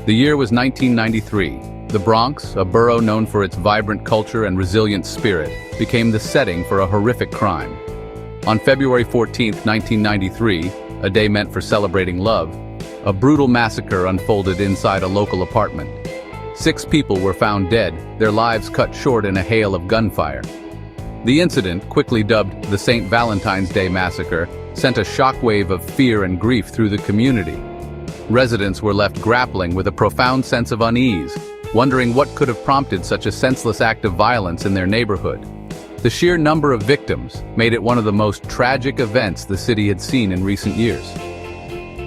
The year was 1993. The Bronx, a borough known for its vibrant culture and resilient spirit, became the setting for a horrific crime. On February 14, 1993, a day meant for celebrating love, a brutal massacre unfolded inside a local apartment. 6 people were found dead, their lives cut short in a hail of gunfire. The incident, quickly dubbed the St. Valentine's Day Massacre, sent a shockwave of fear and grief through the community. Residents were left grappling with a profound sense of unease, wondering what could have prompted such a senseless act of violence in their neighborhood. The sheer number of victims made it one of the most tragic events the city had seen in recent years.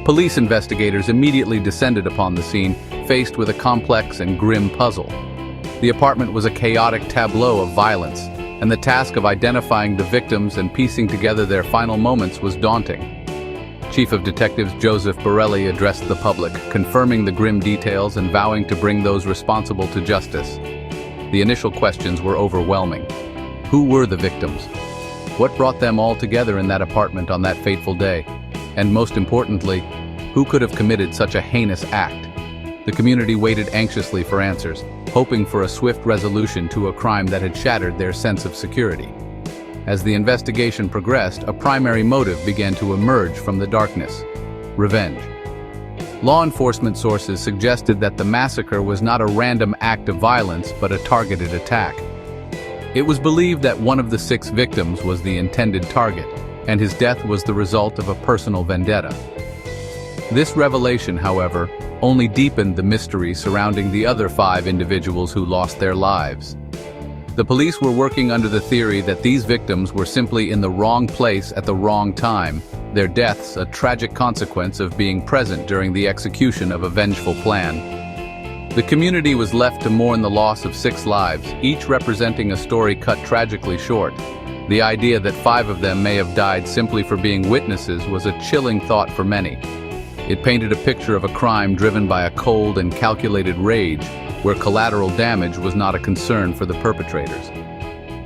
Police investigators immediately descended upon the scene, faced with a complex and grim puzzle. The apartment was a chaotic tableau of violence, and the task of identifying the victims and piecing together their final moments was daunting. Chief of Detectives Joseph Borrelli addressed the public, confirming the grim details and vowing to bring those responsible to justice. The initial questions were overwhelming. Who were the victims? What brought them all together in that apartment on that fateful day? And most importantly, who could have committed such a heinous act? The community waited anxiously for answers, hoping for a swift resolution to a crime that had shattered their sense of security. As the investigation progressed, a primary motive began to emerge from the darkness: revenge. Law enforcement sources suggested that the massacre was not a random act of violence, but a targeted attack. It was believed that one of the 6 victims was the intended target, and his death was the result of a personal vendetta. This revelation, however, only deepened the mystery surrounding the other 5 individuals who lost their lives. The police were working under the theory that these victims were simply in the wrong place at the wrong time, their deaths a tragic consequence of being present during the execution of a vengeful plan. The community was left to mourn the loss of 6 lives, each representing a story cut tragically short. The idea that 5 of them may have died simply for being witnesses was a chilling thought for many. It painted a picture of a crime driven by a cold and calculated rage, where collateral damage was not a concern for the perpetrators.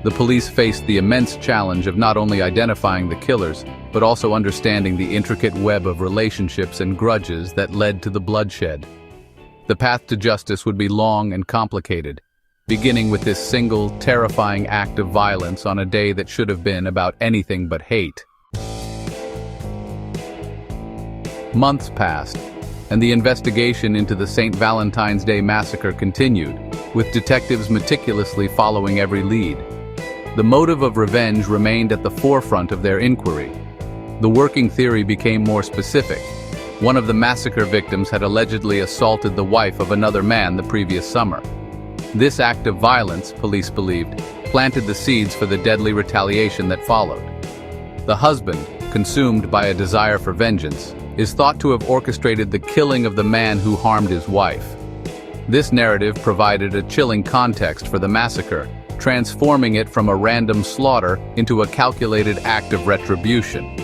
The police faced the immense challenge of not only identifying the killers, but also understanding the intricate web of relationships and grudges that led to the bloodshed. The path to justice would be long and complicated, beginning with this single, terrifying act of violence on a day that should have been about anything but hate. Months passed, and the investigation into the St. Valentine's Day Massacre continued, with detectives meticulously following every lead. The motive of revenge remained at the forefront of their inquiry. The working theory became more specific. One of the massacre victims had allegedly assaulted the wife of another man the previous summer. This act of violence, police believed, planted the seeds for the deadly retaliation that followed. The husband, consumed by a desire for vengeance, is thought to have orchestrated the killing of the man who harmed his wife. This narrative provided a chilling context for the massacre, transforming it from a random slaughter into a calculated act of retribution.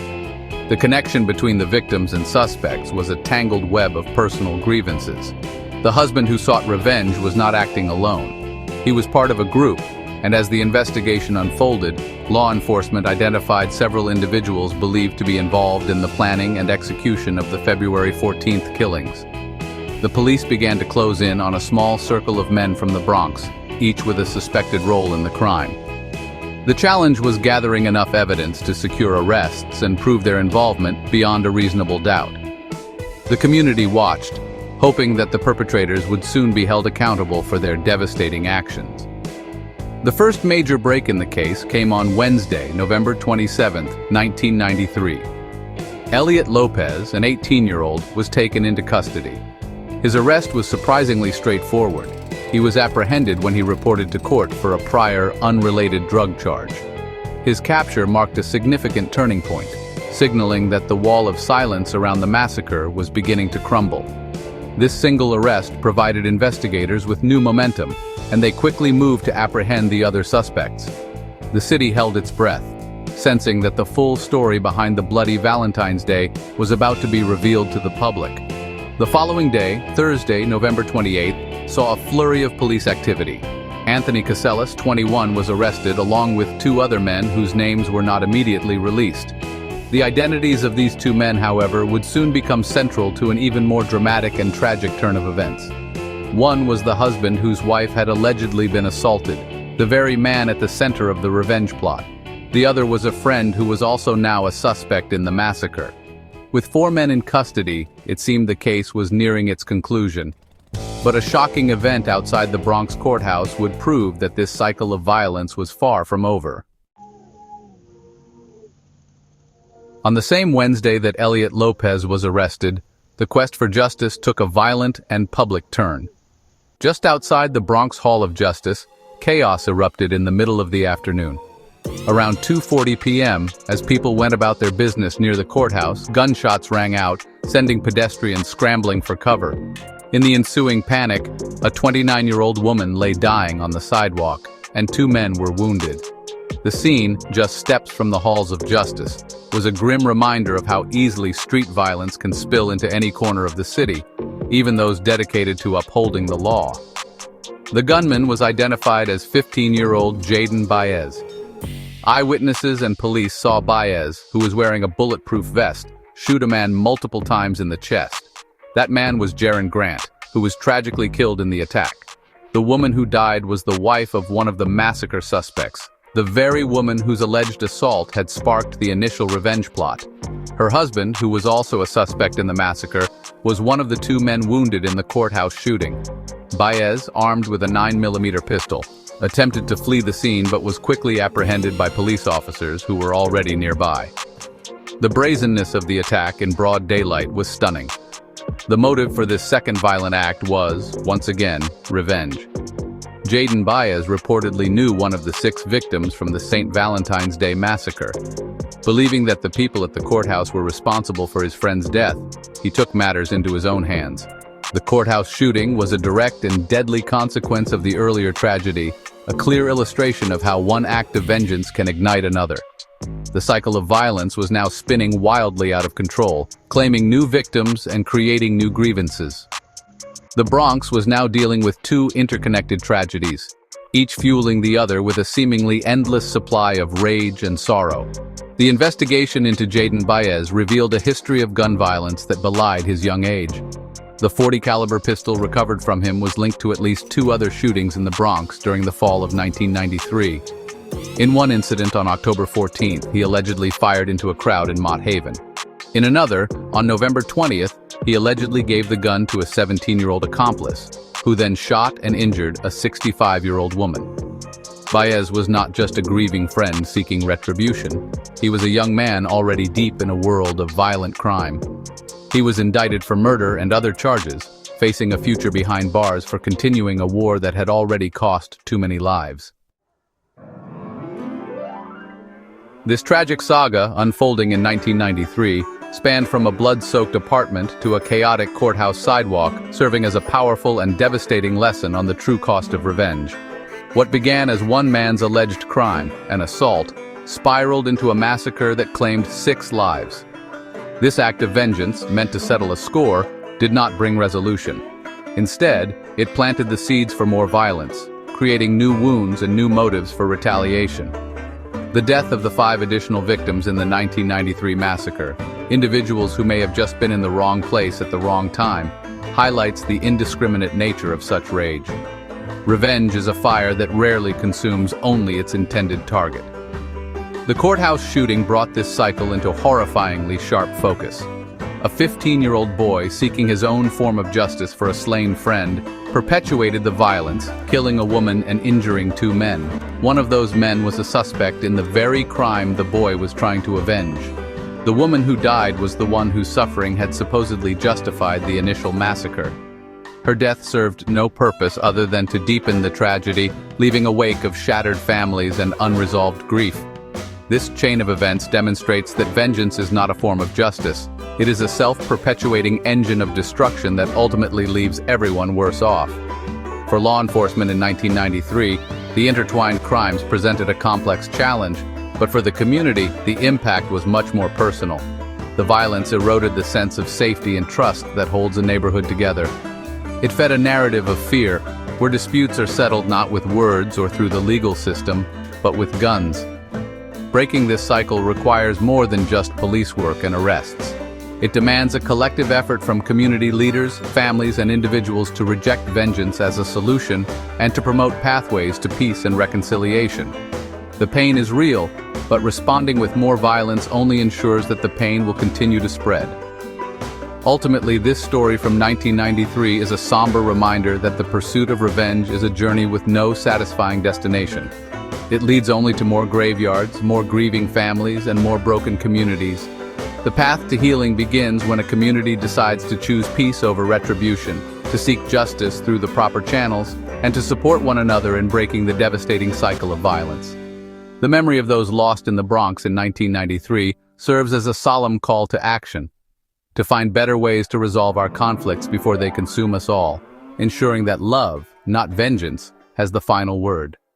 The connection between the victims and suspects was a tangled web of personal grievances. The husband who sought revenge was not acting alone. He was part of a group, and as the investigation unfolded, law enforcement identified several individuals believed to be involved in the planning and execution of the February 14th killings. The police began to close in on a small circle of men from the Bronx, each with a suspected role in the crime. The challenge was gathering enough evidence to secure arrests and prove their involvement beyond a reasonable doubt. The community watched, hoping that the perpetrators would soon be held accountable for their devastating actions. The first major break in the case came on Wednesday, November 27, 1993. Elliot Lopez, an 18-year-old, was taken into custody. His arrest was surprisingly straightforward. He was apprehended when he reported to court for a prior, unrelated drug charge. His capture marked a significant turning point, signaling that the wall of silence around the massacre was beginning to crumble. This single arrest provided investigators with new momentum, and they quickly moved to apprehend the other suspects. The city held its breath, sensing that the full story behind the bloody Valentine's Day was about to be revealed to the public. The following day, Thursday, November 28th, saw a flurry of police activity. Anthony Casellas, 21, was arrested along with 2 other men whose names were not immediately released. The identities of these two men, however, would soon become central to an even more dramatic and tragic turn of events. One was the husband whose wife had allegedly been assaulted, the very man at the center of the revenge plot. The other was a friend who was also now a suspect in the massacre. With 4 men in custody, it seemed the case was nearing its conclusion. But a shocking event outside the Bronx Courthouse would prove that this cycle of violence was far from over. On the same Wednesday that Elliot Lopez was arrested, the quest for justice took a violent and public turn. Just outside the Bronx Hall of Justice, chaos erupted in the middle of the afternoon. Around 2:40 p.m., as people went about their business near the courthouse, gunshots rang out, sending pedestrians scrambling for cover. In the ensuing panic, a 29-year-old woman lay dying on the sidewalk, and 2 men were wounded. The scene, just steps from the halls of justice, was a grim reminder of how easily street violence can spill into any corner of the city, even those dedicated to upholding the law. The gunman was identified as 15-year-old Jaden Baez. Eyewitnesses and police saw Baez, who was wearing a bulletproof vest, shoot a man multiple times in the chest. That man was Jaron Grant, who was tragically killed in the attack. The woman who died was the wife of one of the massacre suspects, the very woman whose alleged assault had sparked the initial revenge plot. Her husband, who was also a suspect in the massacre, was one of the 2 men wounded in the courthouse shooting. Baez, armed with a 9mm pistol, attempted to flee the scene but was quickly apprehended by police officers who were already nearby. The brazenness of the attack in broad daylight was stunning. The motive for this second violent act was, once again, revenge. Jaden Baez reportedly knew one of the 6 victims from the St. Valentine's Day massacre. Believing that the people at the courthouse were responsible for his friend's death, he took matters into his own hands. The courthouse shooting was a direct and deadly consequence of the earlier tragedy, a clear illustration of how one act of vengeance can ignite another. The cycle of violence was now spinning wildly out of control, claiming new victims and creating new grievances. The Bronx was now dealing with 2 interconnected tragedies, each fueling the other with a seemingly endless supply of rage and sorrow. The investigation into Jaden Baez revealed a history of gun violence that belied his young age. The .40 caliber pistol recovered from him was linked to at least 2 other shootings in the Bronx during the fall of 1993. In one incident on October 14th, he allegedly fired into a crowd in Mott Haven. In another, on November 20th, he allegedly gave the gun to a 17-year-old accomplice, who then shot and injured a 65-year-old woman. Baez was not just a grieving friend seeking retribution. He was a young man already deep in a world of violent crime. He was indicted for murder and other charges, facing a future behind bars for continuing a war that had already cost too many lives. This tragic saga, unfolding in 1993, spanned from a blood-soaked apartment to a chaotic courthouse sidewalk, serving as a powerful and devastating lesson on the true cost of revenge. What began as one man's alleged crime, an assault, spiraled into a massacre that claimed 6 lives. This act of vengeance, meant to settle a score, did not bring resolution. Instead, it planted the seeds for more violence, creating new wounds and new motives for retaliation. The death of the 5 additional victims in the 1993 massacre, individuals who may have just been in the wrong place at the wrong time, highlights the indiscriminate nature of such rage. Revenge is a fire that rarely consumes only its intended target. The courthouse shooting brought this cycle into horrifyingly sharp focus. A 15-year-old boy seeking his own form of justice for a slain friend perpetuated the violence, killing a woman and injuring 2 men. One of those men was a suspect in the very crime the boy was trying to avenge. The woman who died was the one whose suffering had supposedly justified the initial massacre. Her death served no purpose other than to deepen the tragedy, leaving a wake of shattered families and unresolved grief. This chain of events demonstrates that vengeance is not a form of justice. It is a self-perpetuating engine of destruction that ultimately leaves everyone worse off. For law enforcement in 1993, the intertwined crimes presented a complex challenge, but for the community, the impact was much more personal. The violence eroded the sense of safety and trust that holds a neighborhood together. It fed a narrative of fear, where disputes are settled not with words or through the legal system, but with guns. Breaking this cycle requires more than just police work and arrests. It demands a collective effort from community leaders, families, and individuals to reject vengeance as a solution and to promote pathways to peace and reconciliation. The pain is real, but responding with more violence only ensures that the pain will continue to spread. Ultimately, this story from 1993 is a somber reminder that the pursuit of revenge is a journey with no satisfying destination. It leads only to more graveyards, more grieving families, and more broken communities. The path to healing begins when a community decides to choose peace over retribution, to seek justice through the proper channels, and to support one another in breaking the devastating cycle of violence. The memory of those lost in the Bronx in 1993 serves as a solemn call to action, to find better ways to resolve our conflicts before they consume us all, ensuring that love, not vengeance, has the final word.